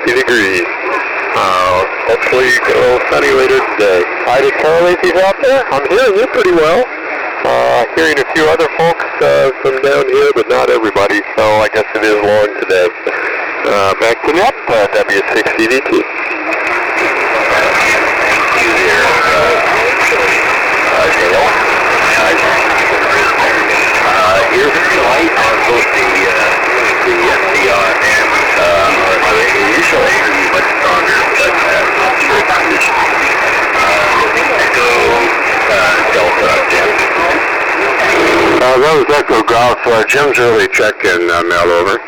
60 degrees. Hopefully you get a little sunny later today. Hi to Charlie's out there. I'm hearing you pretty well. Hearing a few other folks from down here, but not everybody, so I guess it is long today. Back to net, W6DT. Here's the light on both the SDR and usually much stronger, but not sure condition. Echo Delta, Jim. That was Echo Golf. Jim's early check-in, mail over. Yeah,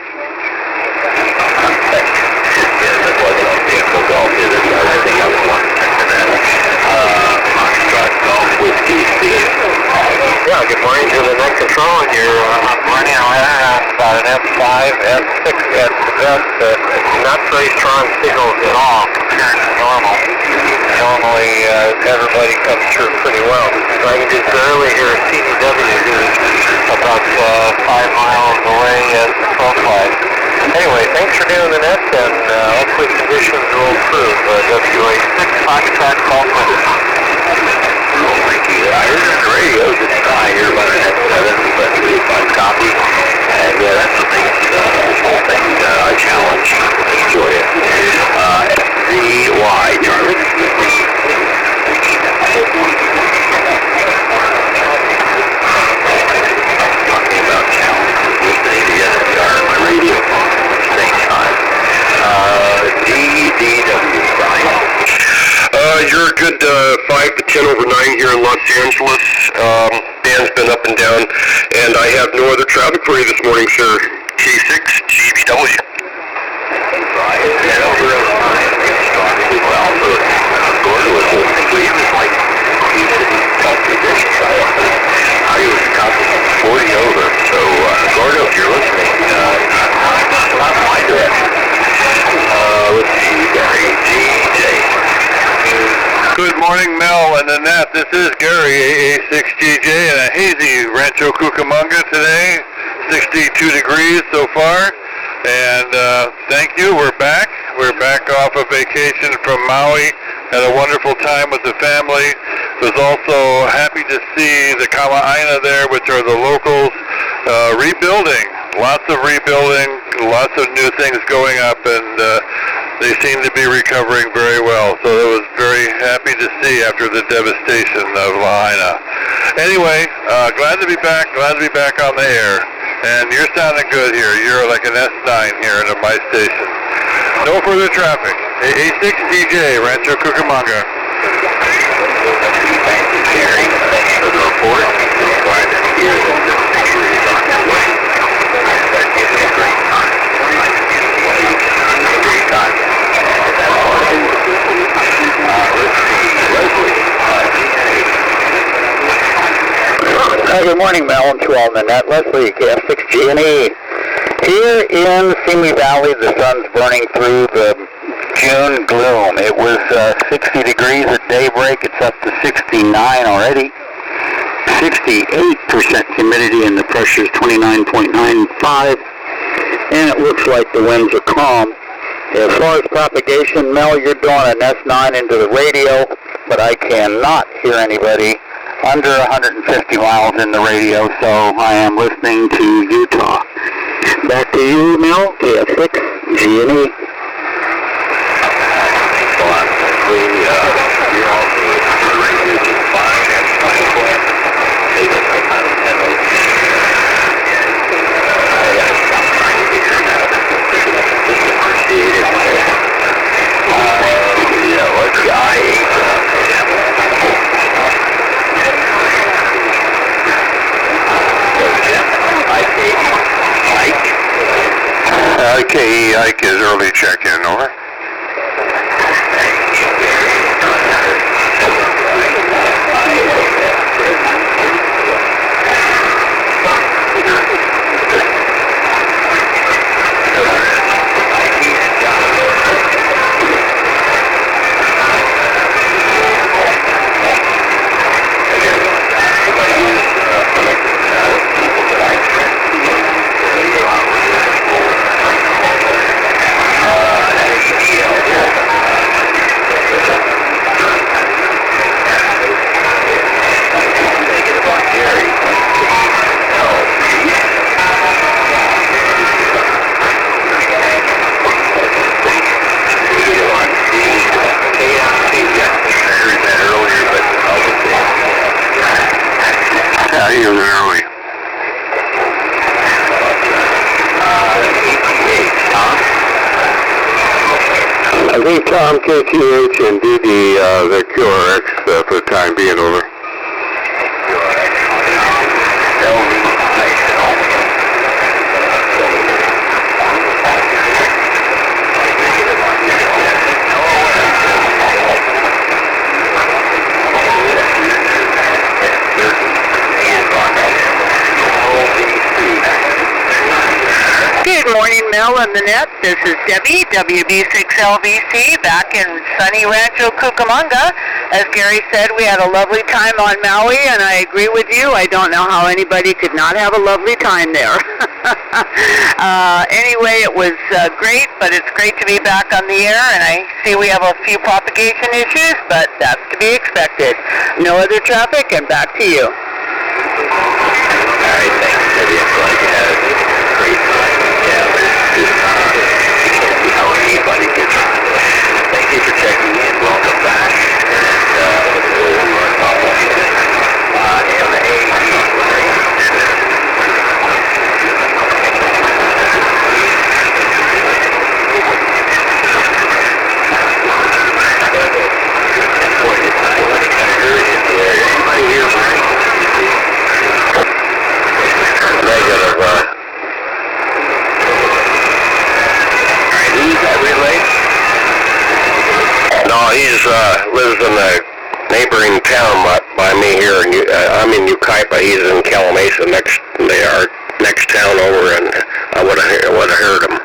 that wasn't the Echo Golf, I think I was one second that. Foxtrot Golf Whiskey Steve. Yeah, good morning to the net control here. I'm running around about an F5, F6 at best. Not very strong signals at all compared to normal. Normally, everybody comes through pretty well. I can just barely hear a CDW who's about 5 miles away at the profile. Anyway, thanks for doing the net, and hopefully conditions will improve. WA6 Foxtrot Golf Whiskey. I heard on the radio just I hear about an F7, but we find copy, and that's the thing, a challenge. Enjoy it. FZY, Charlie. Talking about challenges, listening to SDR on my radio phone at the same time. DDW, Brian. You're a good 5 to 10 over 9 here in Los Angeles. Band's been up and down, and I have no other traffic for you this morning, sir. K6 GBW. Right, and over 9, strong as well. So Gordon was listening to you. It was like he said tough conditions. I was copying 40 over. So Gordon, if you're listening, not my direction. Let's see, Gary GJ. Good morning, Mel and Annette. This is Gary, AA6GJ, in a hazy Rancho Cucamonga today. 62 degrees so far. And thank you. We're back. We're back off a vacation from Maui. Had a wonderful time with the family. Was also happy to see the Kama'aina there, which are the locals, rebuilding. Lots of rebuilding, lots of new things going up, and they seem to be recovering very well. So it was very happy to see after the devastation of Lahaina. Anyway, glad to be back on the air. And you're sounding good here. You're like an S9 here at my station. No further traffic. A6DJ, Rancho Cucamonga. Thank you, Gary. Thanks for the report. Glad to hear that the picture is on your way. That gives me a great time. Great time. Let's see. Leslie. Good morning, Mel, and to all in the net. Leslie, KF6G&E. Here in Simi Valley, the sun's burning through the June gloom. It was 60 degrees at daybreak. It's up to 69 already. 68% humidity, and the pressure is 29.95. And it looks like the winds are calm. As far as propagation, Mel, you're doing an S9 into the radio, but I cannot hear anybody under 150 miles in the radio, so I am listening to Utah. Back to you, Mel, KF6, G&E. Thanks a lot. You're also the radio just fine. That's fine. They don't know how to handle it. I'm trying to figure it out. Just appreciate it. What's the I-8? KE Ike is early check-in, over. I think Tom, KTH, and DD, the QRX for the time being, over. Good morning, Mel and the net. This is Debbie, WB6LVC, back in sunny Rancho Cucamonga. As Gary said, we had a lovely time on Maui, and I agree with you. I don't know how anybody could not have a lovely time there. Anyway, it was great, but it's great to be back on the air, and I see we have a few propagation issues, but that's to be expected. No other traffic, and back to you. All right, thanks, Debbie. I'm glad you had a great time. Yeah, you can't see how anybody gets on. Thank you for checking in. Welcome back. And we're on lives in a neighboring town by me here. I'm in Ukaipa. He's in Calamasa, our next town over, and I would have heard him.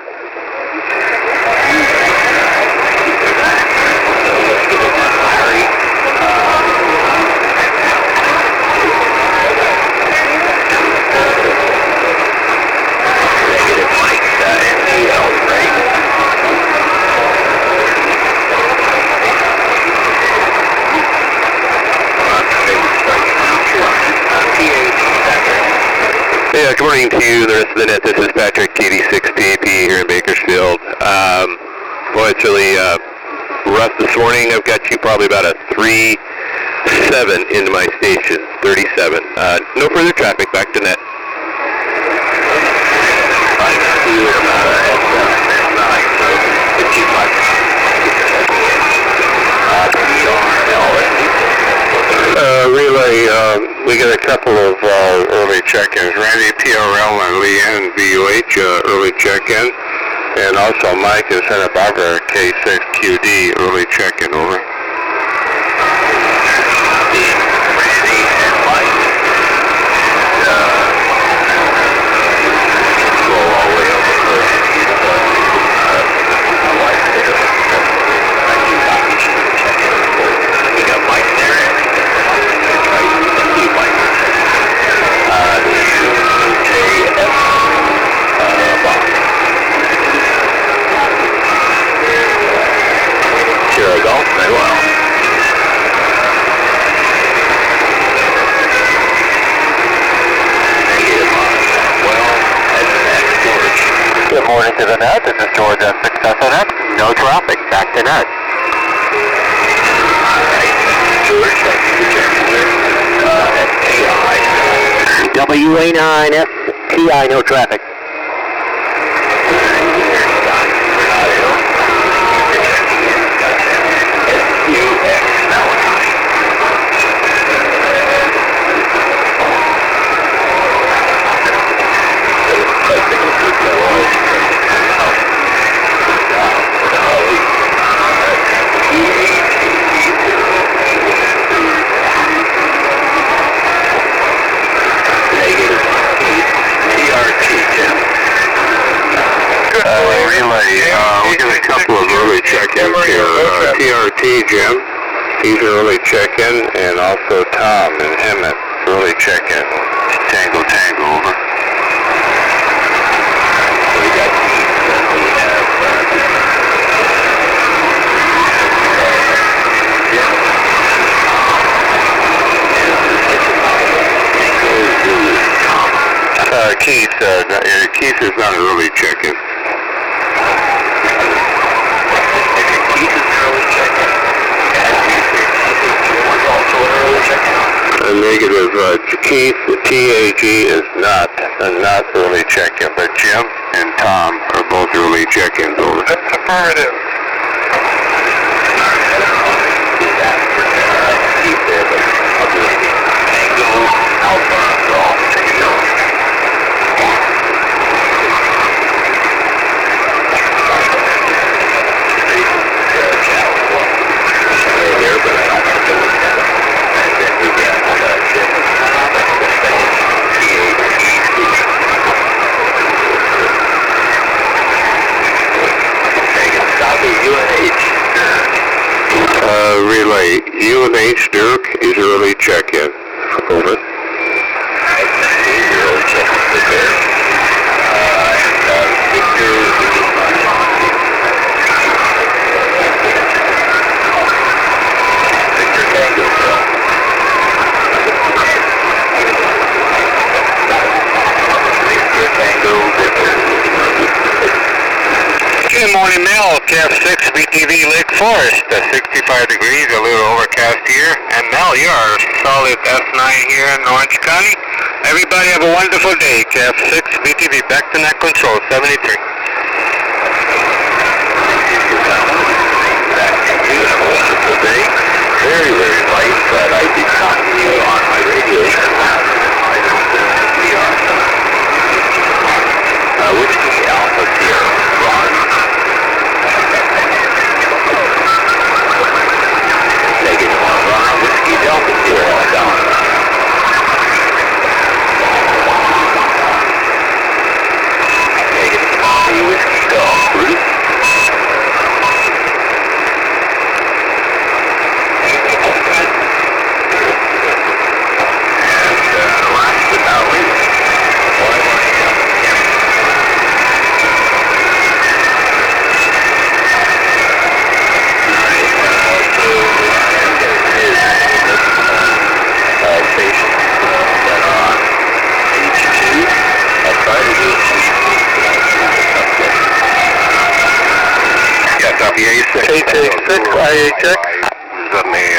Yeah, good morning to you, the rest of the net. This is Patrick, KD6DAP here in Bakersfield. Boy, it's really rough this morning. I've got you probably about a 3.7 into my station, 37. No further traffic, back to net. Relay, we got a couple of early check-ins. Randy, PRL, and Leanne, VUH, early check-in. And also Mike in Santa Barbara, K6QD, early check-in, over. Randy and Mike. Go all the way over to Mike there. We got Mike there. Sierra Golf, very well. Good morning to the net. This is George at 6SNX. No traffic. Back to net. George, thank you for checking in. WA9STI, no traffic. We got a couple of early check-ins here. TRT, Jim, he's an early check-in, and also Tom and Emmett, early check-in. Tango, over. We got Keith is not an early check-in. A negative, Keith, TAG is not early check-in, but Jim and Tom are both early check-ins, over. That's affirmative. Alpha Golf 60. There, but I don't know if it was that. And then we got Jim, Megan, copy UNH. Relay, UNH Dirk is early check-in. Over. Early check-in there. Victor, Tango, Good morning, Mel. KF6 BTV Lake Forest. 65 degrees, a little overcast here. And Mel, you are solid S9 here in Orange County. Everybody have a wonderful day. KF6 BTV back to net control 73. Back to you. Have a wonderful day. Very, very light, but I did not see you on my radio. Whiskey Alpha Sierra. Ron. Negative 1. Ron. Whiskey Delta Sierra. Down. Negative 3. Whiskey Golf. Bruce. KH6, IHX. This is in the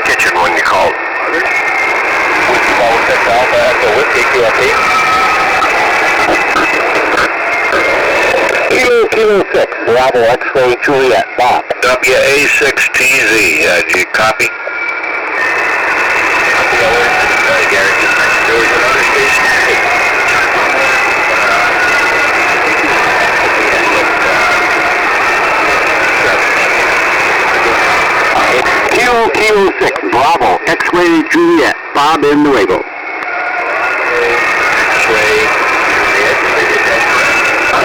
kitchen when you called. Whiskey Ball 6 Alpha Echo Whiskey QFP. Kilo 6, Bravo X-ray Juliet, Bob. WA6TZ, do you copy? Gary just mentioned there was another station. Kilo 6, Bravo X-ray Juliet, Bob in Nuevo. X-ray Juliet.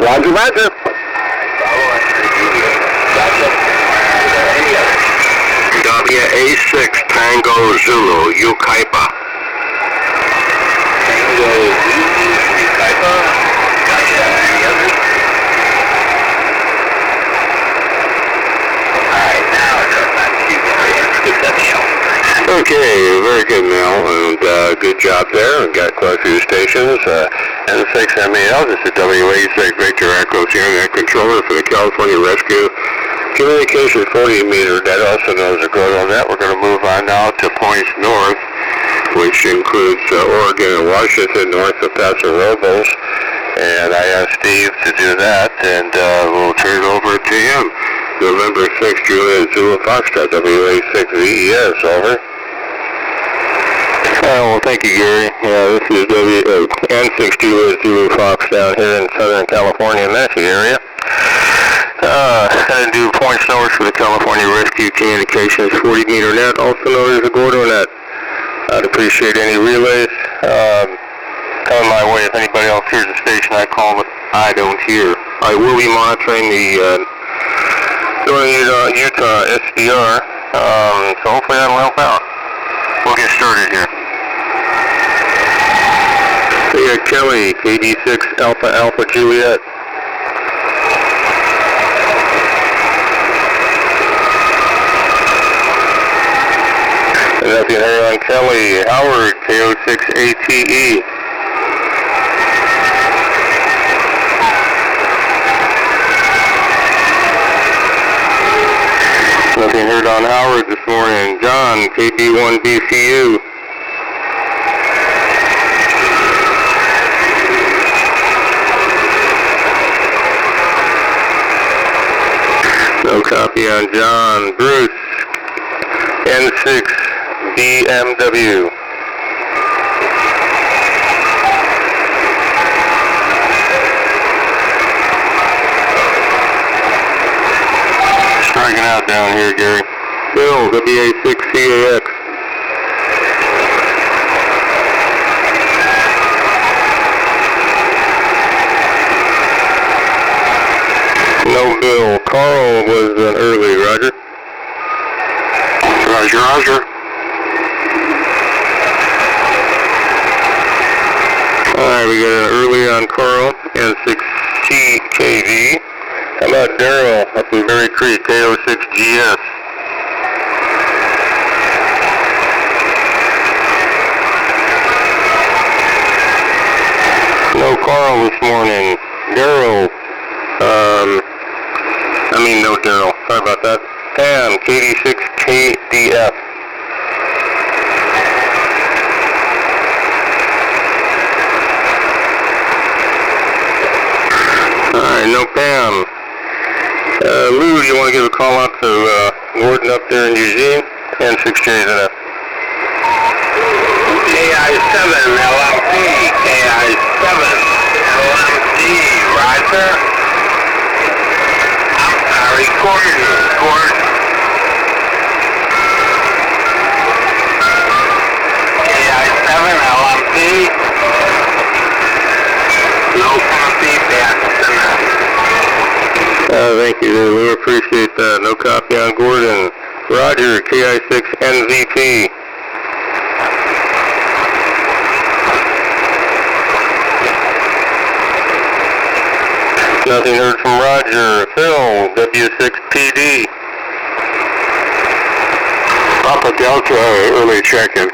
Roger, roger. Bravo X-ray Juliet. Gotcha. Any others? WA6 Tango Zulu, Ukaipa. Tango Zulu, Ukaipa. Gotcha. Any others? Alright, now it's up back to you, Gary. Okay, very good, Mel, and good job there. We've got quite a few stations. N6MEL, this is WA6 Victor Echo Sierra Net Controller for the California Rescue Communications 40 meter, that also knows the Grotto Net. We're going to move on now to points north, which includes Oregon and Washington, north of Paso Robles. And I asked Steve to do that, and we'll turn it over to him. November 6, Juliet Zulu Foxtrot, WA6VES, over. Well, thank you, Gary. Yeah, this is N6 Juliet Zulu Fox down here in Southern California and Nashville area. Going to do points north for the California Rescue Communications 40 meter net, also known as the Gordo Net. I'd appreciate any relays coming my way. If anybody else hears the station I call, but I don't hear. I will be monitoring the Northern Utah SDR, so hopefully that'll help out. We'll get started here. Hey, Kelly, KD6 Alpha Alpha Juliet. Nothing here on Kelly. Howard, KO6 ATE. Nothing heard on Howard this morning. John, KB1 BCU. No copy on John. Bruce, N6 BMW. striking out down here, Gary. Bill, WA6CAX. No Bill. Carl was an early, Roger. Roger, roger. Alright, we got an early on Carl, N6CKV. How about Daryl up in Berry Creek, KO6GS? No Carl this morning. Daryl, no Daryl. Sorry about that. Pam, KD6KDF. Alright, no Pam. Lou, you want to give a call out to Gordon up there in Eugene? 10-6J's. KI7 LMP, KI7 LMP, Roger. I'm sorry, Gordon. KI7 LMP. No copy, back to Thank you, Lou. We appreciate that. No copy on Gordon. Roger, KI6NZP. Nothing heard from Roger. Phil, W6PD. Papa Delta, early check-in.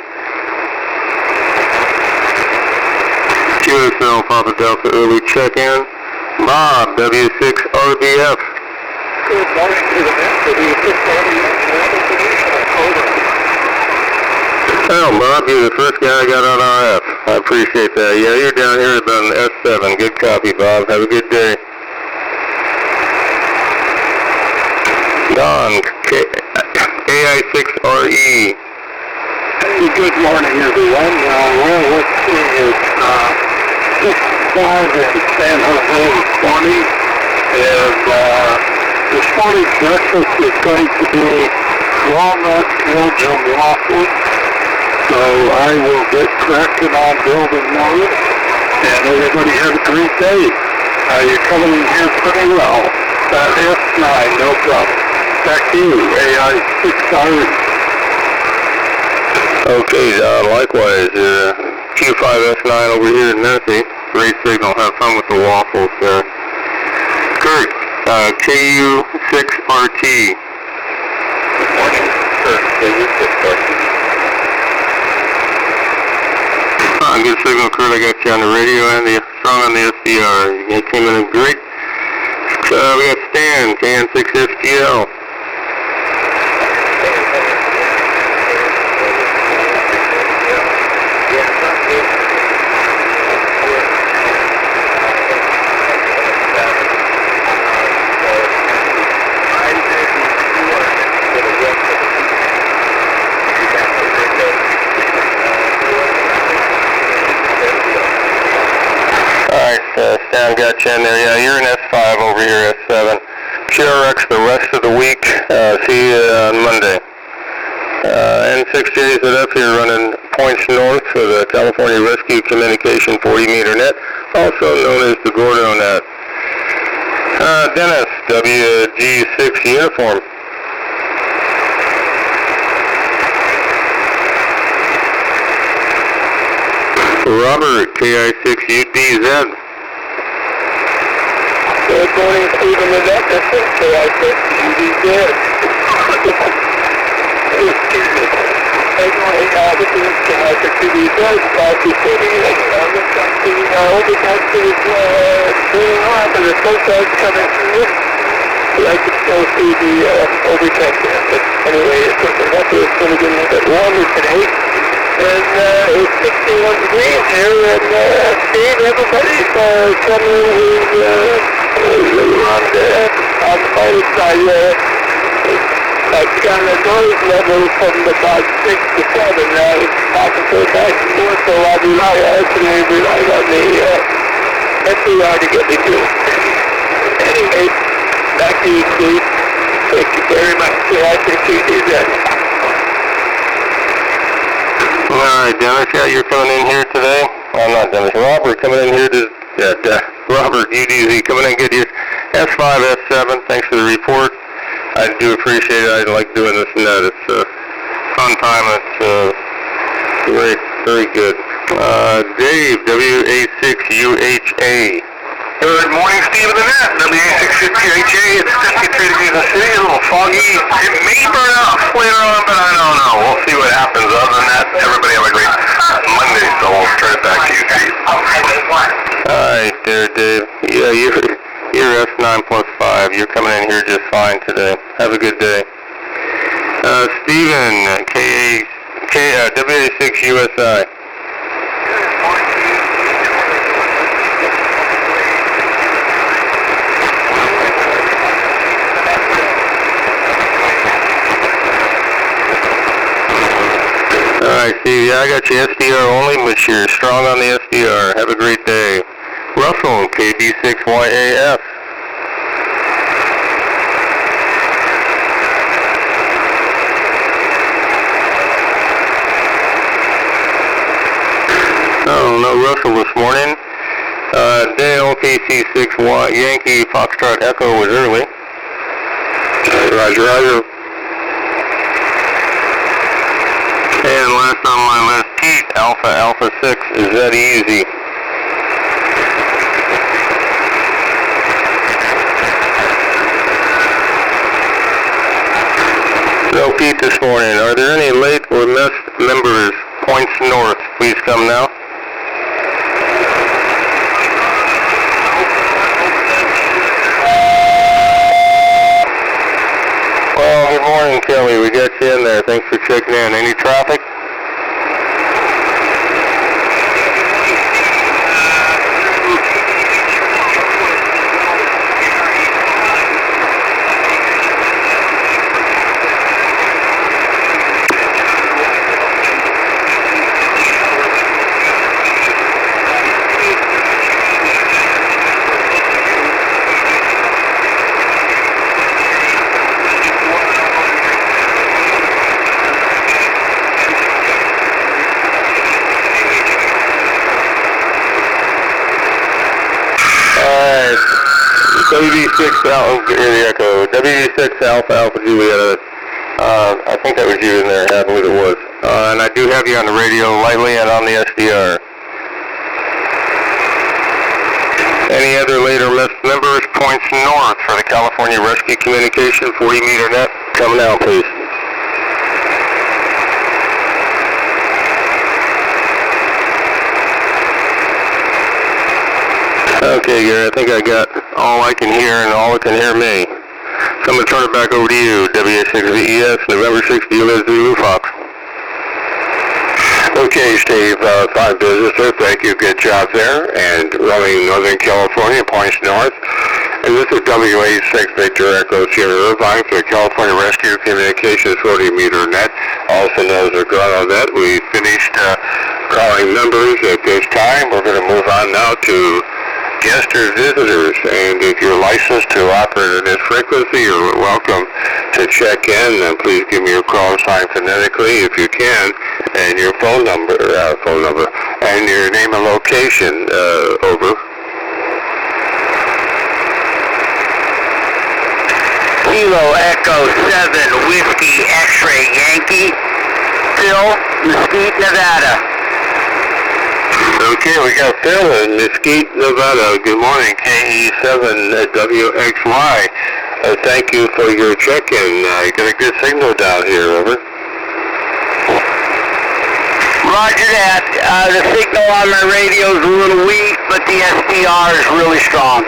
QSL, Papa Delta, early check-in. Bob, W6RBF. Good morning to the net, W6RBF. Oh, Bob, you're the first guy I got on RF. I appreciate that. Yeah, you're down here about an S7. Good copy, Bob. Have a good day. Don, AI6RE. Good morning, everyone. Well, let's see, it's 6-5 in San Jose this morning, and this morning's breakfast is going to be walnut Belgium waffles, so I will get cracking on building those, and everybody have a great day. You're coming in here pretty well. That S9, no problem. Back to you, AI6RE. Okay, Don, likewise, Q5S9 over here in Nessie. Great signal, have fun with the waffles there. Kurt, KU6RT. Good morning, Kurt, KU6RT. Good signal, Kurt, I got you on the radio and strong on the SDR. You came in great. We got Stan, KN6SGL. Stan got you in there. Yeah, you're in S5 over here, S7. QRX the rest of the week. See you on Monday. N6J's up here running points north for the California Rescue Communication 40-meter net, also known as the Gordo net. Dennis, WG6 uniform. Robert, KI6UDZ. Good morning, Stephen Lynette. This is KI6UDZ. Excuse me. Hey, morning. This is KI6UDZ. South City. Overcast is doing on, but the sun's coming through. I can still see the overcast there. But anyway, it's looking like it's going to get a little bit warmer today. And it's 61 degrees here, and Steve, everybody's coming around on the minus side. I've got a noise level from about 6 to 7 now. It's popping so back and forth, so I rely on the SDR to get me through. Anyway, back to you, Steve. Thank you very much. I appreciate you guys. Alright, Dennis, yeah, you're coming in here today. I'm not Dennis. Robert coming in here to, Robert UDZ coming in, get you S5, S7. Thanks for the report. I do appreciate it. I like doing this net. It's a fun time. It's very, very good. Dave, WA6UHA. Good morning, Steve of the Net. WA6UHA. It's 53 degrees in the city. A little foggy. It may burn out later on, but I don't know. We'll see what happens. Other than that, everybody have a great Monday, so we'll turn it back to you, Steve. Alright there, Dave. Yeah, you're S9 plus 5. You're coming in here just fine today. Have a good day. Steven, WA6USI. Alright, Steve, yeah, I got you SDR only, but you're strong on the SDR. Have a great day. Russell, KB6YAF. Oh, no Russell this morning. Dale, KC6Y, Yankee, Foxtrot Echo was early. Roger, roger. And last on my list, Pete, Alpha 6, is that easy? No Pete this morning. Are there any late or missed members? Points north, please come now. Well, good morning, Kelly. We got you in there. Thanks for checking in. Any traffic? WB6 Alpha, Echo. WB6 Alpha Juliet. I think that was you in there. I believe it was. And I do have you on the radio lightly and on the SDR. Any other later missed members? Points north for the California Rescue Communication 40 meter net. Come now, please. Okay, Gary, I think I got all I can hear and all that can hear me. So I'm going to turn it back over to you, WA6VES, November 6th, LSB Blue Fox. Okay, Steve, fine business there. Thank you. Good job there. And running Northern California, points north. And this is WA6 Victor Echo Sierra Irvine for the California Rescue Communications 40 meter net, also known as the Grotto net. We finished calling numbers at this time. We're going to move on now to guests or visitors, and if you're licensed to operate at this frequency, you're welcome to check in, and please give me your call sign phonetically if you can, and your phone number, and your name and location, over. Kilo Echo 7 Whiskey X-Ray Yankee, Phil, Mesquite, Nevada. Okay, we got Phil in Mesquite, Nevada. Good morning, KE7WXY. Thank you for your check-in. You got a good signal down here, over. Roger that. The signal on my radio is a little weak, but the SDR is really strong.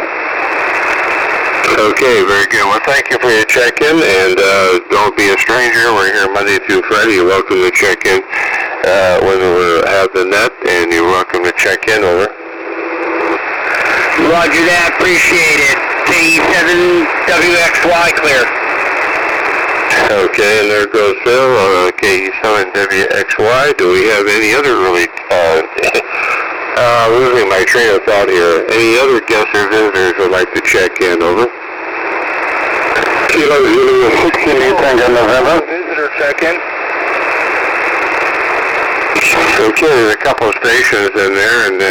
Okay, very good. Well, thank you for your check-in, and don't be a stranger. We're here Monday through Friday. You're welcome to check in when we have the net, and you're welcome to check in, over. Roger that. Appreciate it. KE7WXY clear. Okay, and there goes Phil, KE7WXY. Do we have any other really, losing my train of thought here. Any other guests or visitors would like to check in, over? Kilo Zulu 16 Tango November. Visitor check-in. Okay, there's a couple of stations in there, and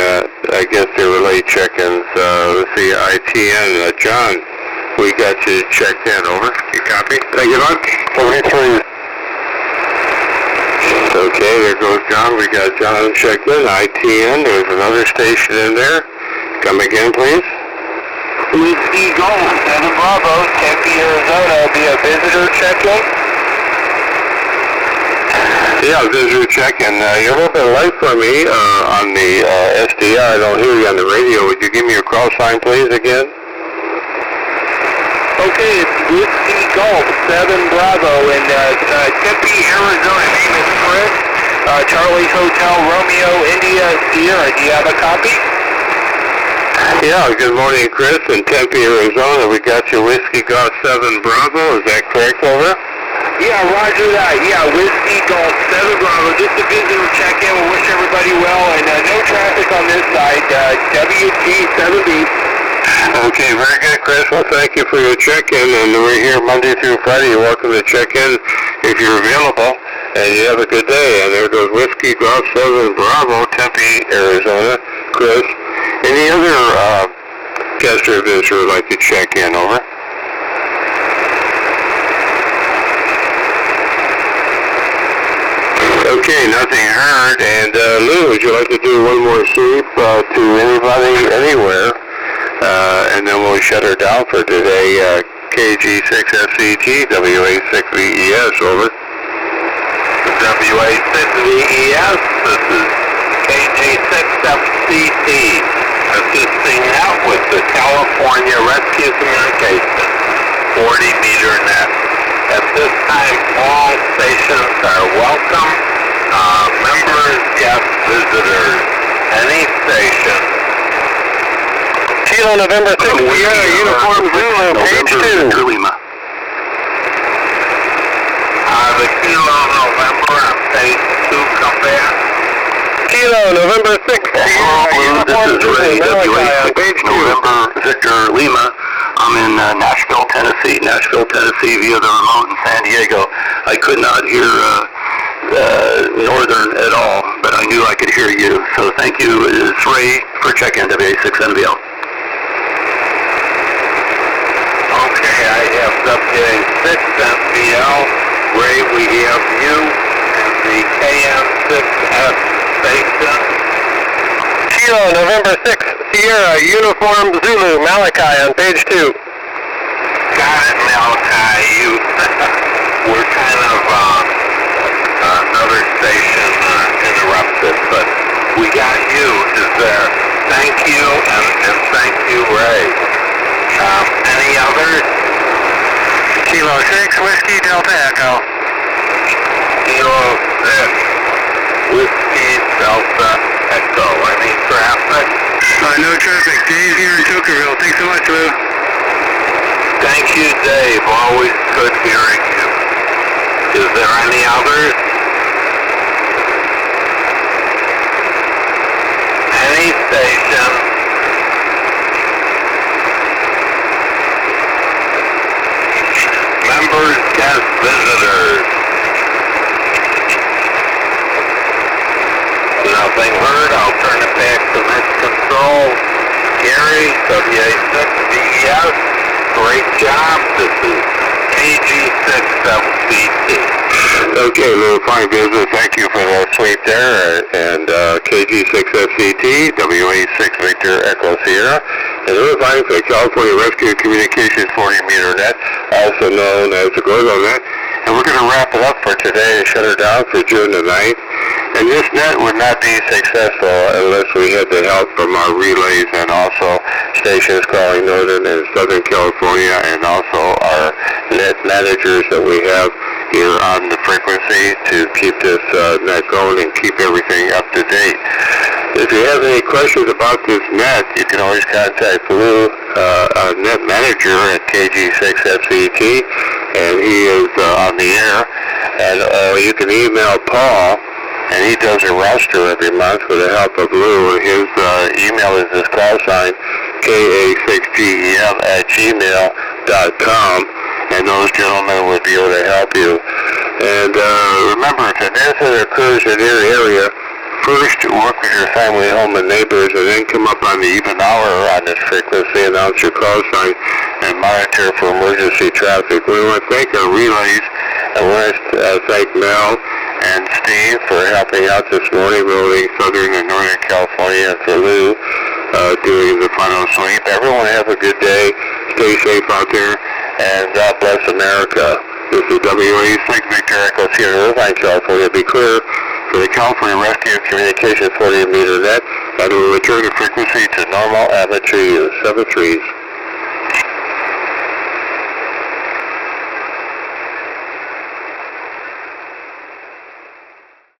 I guess they were late check-ins. Let's see, ITN, John, we got you checked in, over. You copy? Thank you, Mark. 43. Okay, there goes John. We got John checked in. ITN, there's another station in there. Come again, please. Whiskey Golf 7 Bravo, Tempe, Arizona. Will be a visitor check-in. Yeah, visitor check-in. You're a little bit late for me on the SDR. I don't hear you on the radio. Would you give me your call sign, please, again? Okay, it's Whiskey Golf 7 Bravo in Tempe, Arizona. Name is Chris. Charlie Hotel Romeo India Sierra. Do you have a copy? Yeah, good morning, Chris. In Tempe, Arizona, we got your Whiskey Golf 7 Bravo. Is that correct, over? Yeah, roger that. Yeah, Whiskey Golf 7 Bravo. Just a visitor check-in. We'll wish everybody well, and no traffic on this side. WT7B. Okay, very good, Chris. Well, thank you for your check-in, and we're here Monday through Friday. You're welcome to check in if you're available, and you have a good day. And there goes Whiskey Golf 7 Bravo, Tempe, Arizona. Chris, any other guest or visitor would like to check in, over? Okay, nothing heard. And Lou, would you like to do one more sweep to anybody, anywhere? And then we'll shut her down for today. KG6FCT, WA6VES, over. WA6VES, this is KG6FCT, assisting out with the California Rescue Communication, 40-meter net. At this time, all stations are welcome. Members, guests, visitors, any station. Kilo November 6, Sierra, Uniform Zulu, page 2. Lima. The Kilo November on page 2, come back. Kilo November 6, Sierra, Uniform Zulu, Malachi, page 2. November Victor Lima. I'm in Nashville, Tennessee via the remote in San Diego. I could not hear Northern at all, but I knew I could hear you. So thank you. It's Ray for check-in, WA6NBL. Okay, I have WA6NBL. Ray, we have you in the KM6S station. Kilo November 6, Sierra, Uniform Zulu, Malachi on page 2. Got it, Malachi. We're kind of another station interrupted, but we got you. Is there? Thank you, and thank you, Ray. Any others? Kilo 6, Whiskey Delta Echo. Kilo 6, Whiskey Delta Echo. Any traffic? No traffic. Dave here in Tocqueville. Thanks so much, Lou. Thank you, Dave. Always good hearing you. Is there any others? Any station? Members, guests, visitors. Nothing heard. I'll turn it back to Mission Control. Gary, WA6VES. Great job. This is KG6FCT. Okay, Lou, fine business. Thank you for that sweep there. And KG6FCT, WA6 Victor Echo Sierra. And we're fine for California Rescue Communications 40-meter net, also known as the Gorgo net. And we're going to wrap it up for today and shut her down for June the 9th. And this net would not be successful unless we had the help from our relays and also stations calling Northern and Southern California, and also our net managers that we have here on the frequency to keep this net going and keep everything up to date. If you have any questions about this net, you can always contact Lou, our net manager at KG6FCT, and he is on the air. And you can email Paul, and he does a roster every month with the help of Lou. His email is his call sign, KA6GEM@gmail.com. and those gentlemen would be able to help you. And remember, if an incident occurs in your area, first work with your family, home, and neighbors, and then come up on the even hour on this frequency, announce your call sign, and monitor for emergency traffic. We want to thank our relays, and we want to thank Mel and Steve for helping out this morning, rolling Southern and Northern California, and for Lou doing the final sweep. Everyone have a good day. Stay safe out there, and God bless America. This is WA6 Victor Echo here in Irvine, California. Be clear for the California Rescue Communications 40 meter net, and will return the frequency to normal amateur use. 7 3s.